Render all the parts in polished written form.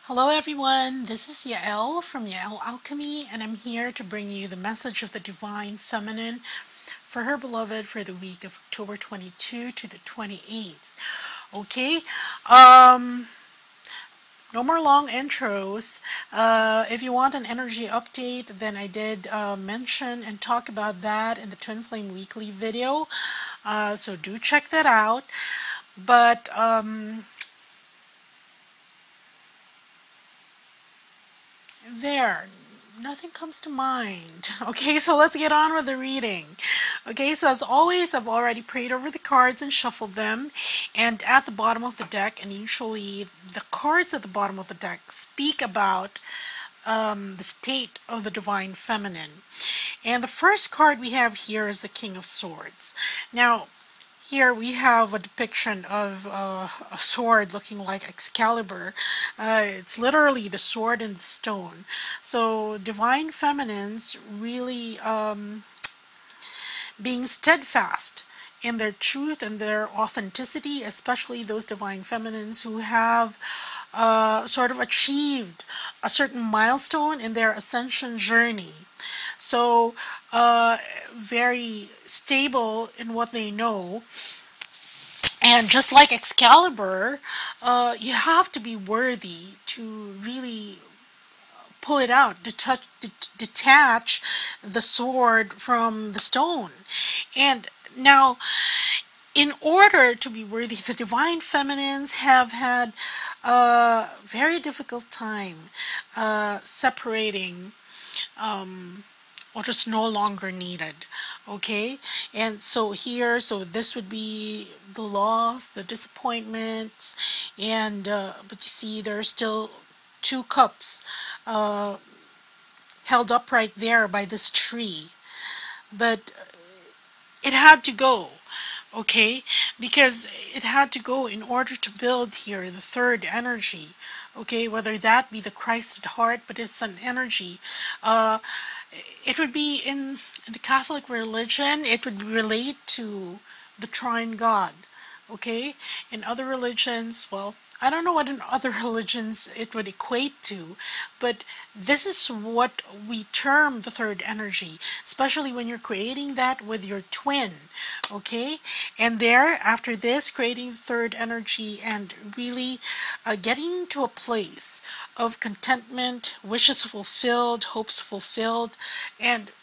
Hello everyone, this is Yael from Yael Alchemy, and I'm here to bring you the message of the Divine Feminine for her beloved for the week of October 22 to the 28th. Okay, no more long intros. If you want an energy update, then I did mention and talk about that in the Twin Flame Weekly video, so do check that out. But nothing comes to mind. Okay, so let's get on with the reading. Okay, so as always, I've already prayed over the cards and shuffled them, and at the bottom of the deck, and usually the cards at the bottom of the deck speak about the state of the Divine Feminine. And the first card we have here is the King of Swords. Now, here we have a depiction of a sword looking like Excalibur. It's literally the sword and the stone. So Divine Feminines really being steadfast in their truth and their authenticity, especially those Divine Feminines who have sort of achieved a certain milestone in their ascension journey. So very stable in what they know. And just like Excalibur, you have to be worthy to really pull it out, detach the sword from the stone. And now, in order to be worthy, the Divine Feminines have had a very difficult time separating what is no longer needed. Okay, and so here, so this would be the loss, the disappointments, and but you see there are still two cups held up right there by this tree, but it had to go. Okay, because it had to go in order to build here the third energy. Okay, whether that be the Christ at heart, but it's an energy. It would be in the Catholic religion, it would relate to the Trine God. Okay, in other religions, well, I don't know what in other religions it would equate to, but this is what we term the third energy, especially when you're creating that with your twin. Okay, and there, after this, creating the third energy and really getting to a place of contentment, wishes fulfilled, hopes fulfilled, and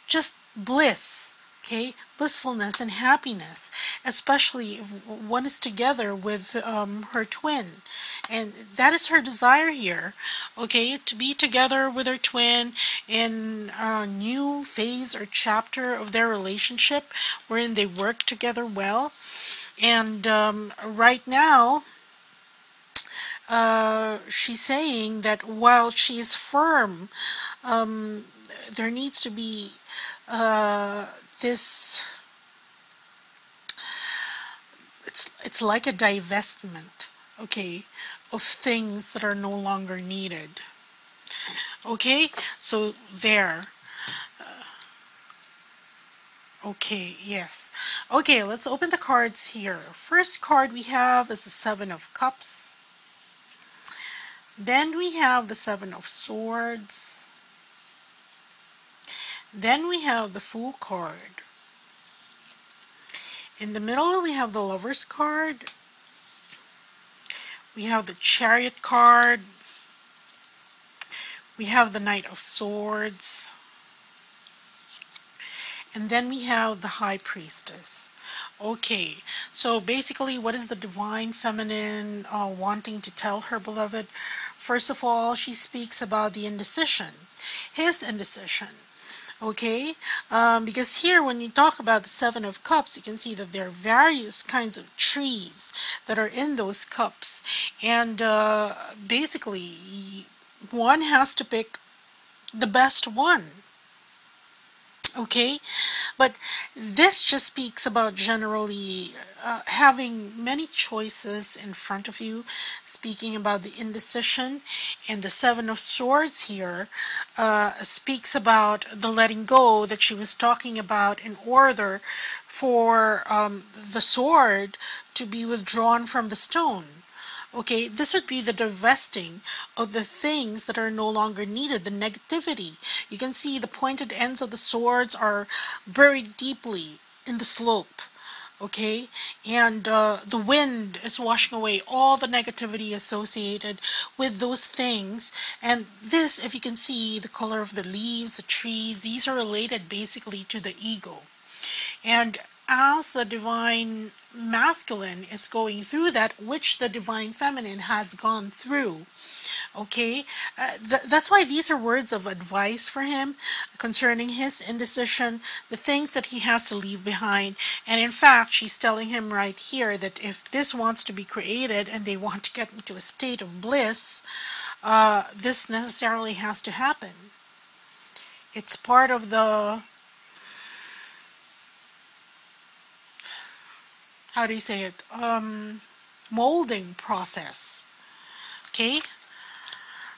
just bliss. Okay, blissfulness and happiness, especially if one is together with her twin, and that is her desire here. Okay, to be together with her twin in a new phase or chapter of their relationship, wherein they work together well. And right now, she's saying that while she is firm, there needs to be this, it's like a divestment, okay, of things that are no longer needed. Okay, so there. Okay, yes. Okay, let's open the cards here. First card we have is the Seven of Cups. Then we have the Seven of Swords. Then we have the Fool card. In the middle we have the Lover's card. We have the Chariot card. We have the Knight of Swords. And then we have the High Priestess. Okay, so basically what is the Divine Feminine wanting to tell her beloved? First of all, she speaks about the indecision. His indecision. Okay, because here when you talk about the Seven of Cups, you can see that there are various kinds of trees that are in those cups, and basically one has to pick the best one. Okay, but this just speaks about generally having many choices in front of you, speaking about the indecision. And the Seven of Swords here speaks about the letting go that she was talking about in order for the sword to be withdrawn from the stone. Okay, this would be the divesting of the things that are no longer needed, the negativity. You can see the pointed ends of the swords are buried deeply in the slope. Okay, and the wind is washing away all the negativity associated with those things. And this, if you can see the color of the leaves, the trees, these are related basically to the ego. And as the divine masculine is going through that, which the divine feminine has gone through, okay, that's why these are words of advice for him concerning his indecision, the things that he has to leave behind. And in fact, she's telling him right here that if this wants to be created and they want to get into a state of bliss, this necessarily has to happen. It's part of the, how do you say it, molding process. Okay,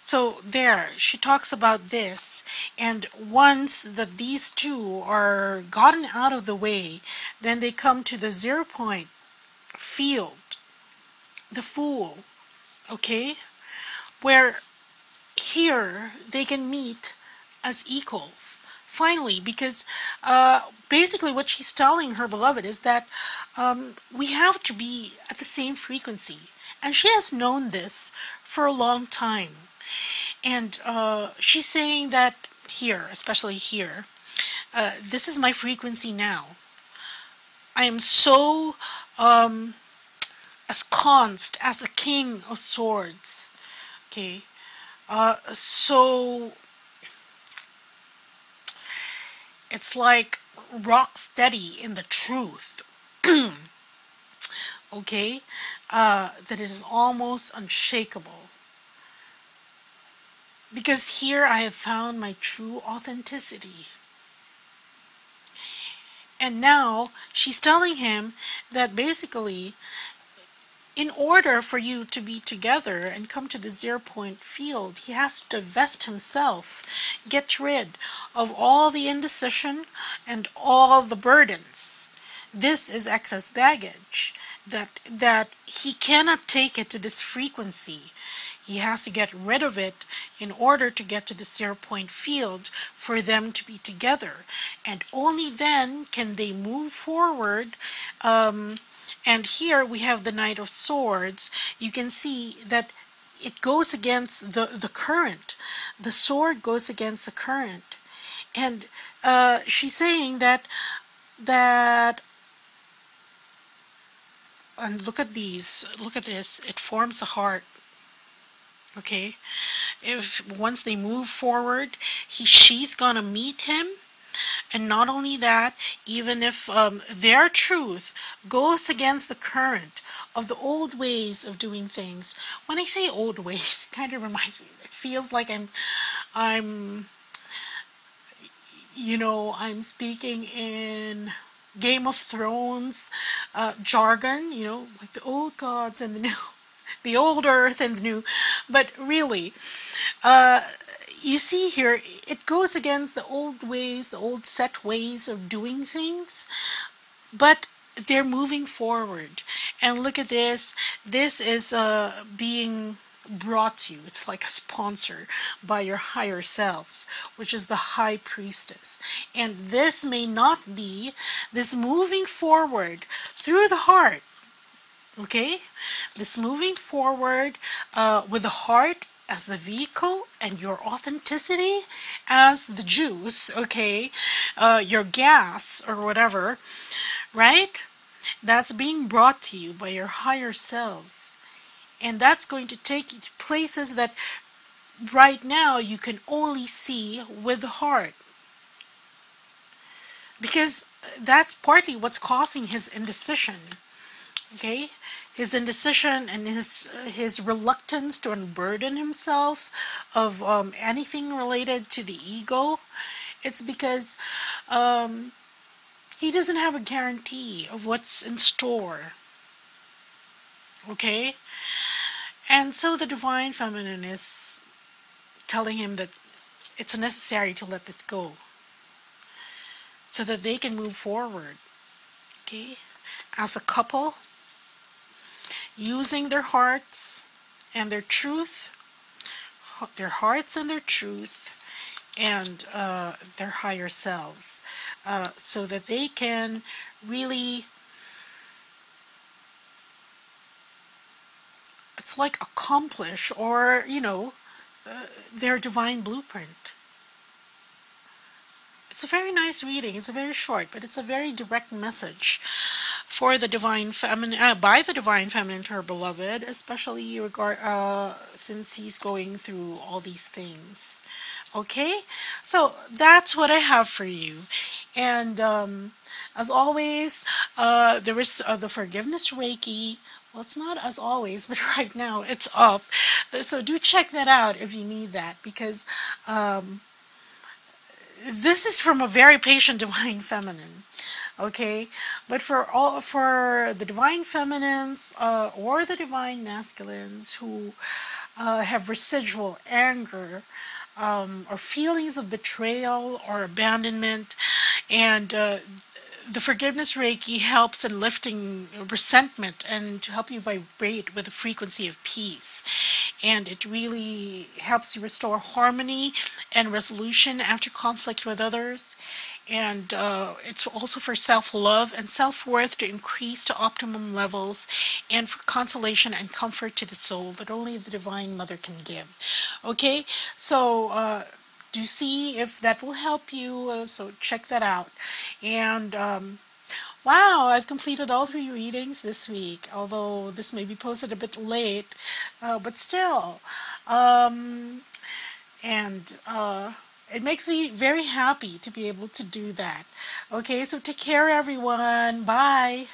so there she talks about this, and once that these two are gotten out of the way, then they come to the 0 point field, the Fool. Okay, where here they can meet as equals finally, because basically what she's telling her beloved is that we have to be at the same frequency, and she has known this for a long time. And she's saying that here, especially here, this is my frequency now. I am so ensconced as the King of Swords. Okay, so it's like rock steady in the truth. Okay, that it is almost unshakable. Because here I have found my true authenticity. And now she's telling him that basically, in order for you to be together and come to the 0 point field, he has to divest himself, get rid of all the indecision and all the burdens. This is excess baggage that he cannot take it to this frequency. He has to get rid of it in order to get to the 0 point field for them to be together. And only then can they move forward. And here we have the Knight of Swords. You can see that it goes against the current. The sword goes against the current. And she's saying that and look at these, look at this, it forms a heart. Okay, if once they move forward, she's gonna meet him. And not only that, even if their truth goes against the current of the old ways of doing things. When I say old ways, it kind of reminds me, it feels like I'm speaking in Game of Thrones jargon, like the old gods and the new, the old earth and the new. But really, you see here, it goes against the old ways, the old set ways of doing things, but they're moving forward. And look at this. This is being brought to you. It's like a sponsor by your higher selves, which is the High Priestess. And this may not be this moving forward through the heart. Okay, this moving forward with the heart as the vehicle and your authenticity as the juice, okay, your gas or whatever, right? That's being brought to you by your higher selves. And that's going to take you to places that right now you can only see with the heart. Because that's partly what's causing his indecision. Okay, his indecision and his reluctance to unburden himself of anything related to the ego. It's because he doesn't have a guarantee of what's in store. Okay, and so the Divine Feminine is telling him that it's necessary to let this go so that they can move forward. Okay, as a couple. using their hearts and their truth, their hearts and their truth, and their higher selves, so that they can really, it's like accomplish, or their divine blueprint. It's a very nice reading. It's a very short, but it's a very direct message for the divine feminine, by the divine feminine to her beloved, especially since he's going through all these things. Okay, so that's what I have for you. And as always, there is the forgiveness Reiki. Well, it's not as always, but right now it's up. So do check that out if you need that, because this is from a very patient divine feminine. Okay, but for the divine feminines or the divine masculines who have residual anger, or feelings of betrayal or abandonment, and the forgiveness Reiki helps in lifting resentment and to help you vibrate with a frequency of peace. And it really helps you restore harmony and resolution after conflict with others. And it's also for self-love and self-worth to increase to optimum levels, and for consolation and comfort to the soul that only the Divine Mother can give. Okay, so do see if that will help you, so check that out. And wow, I've completed all 3 readings this week, although this may be posted a bit late, but still. It makes me very happy to be able to do that. Okay, so take care, everyone. Bye.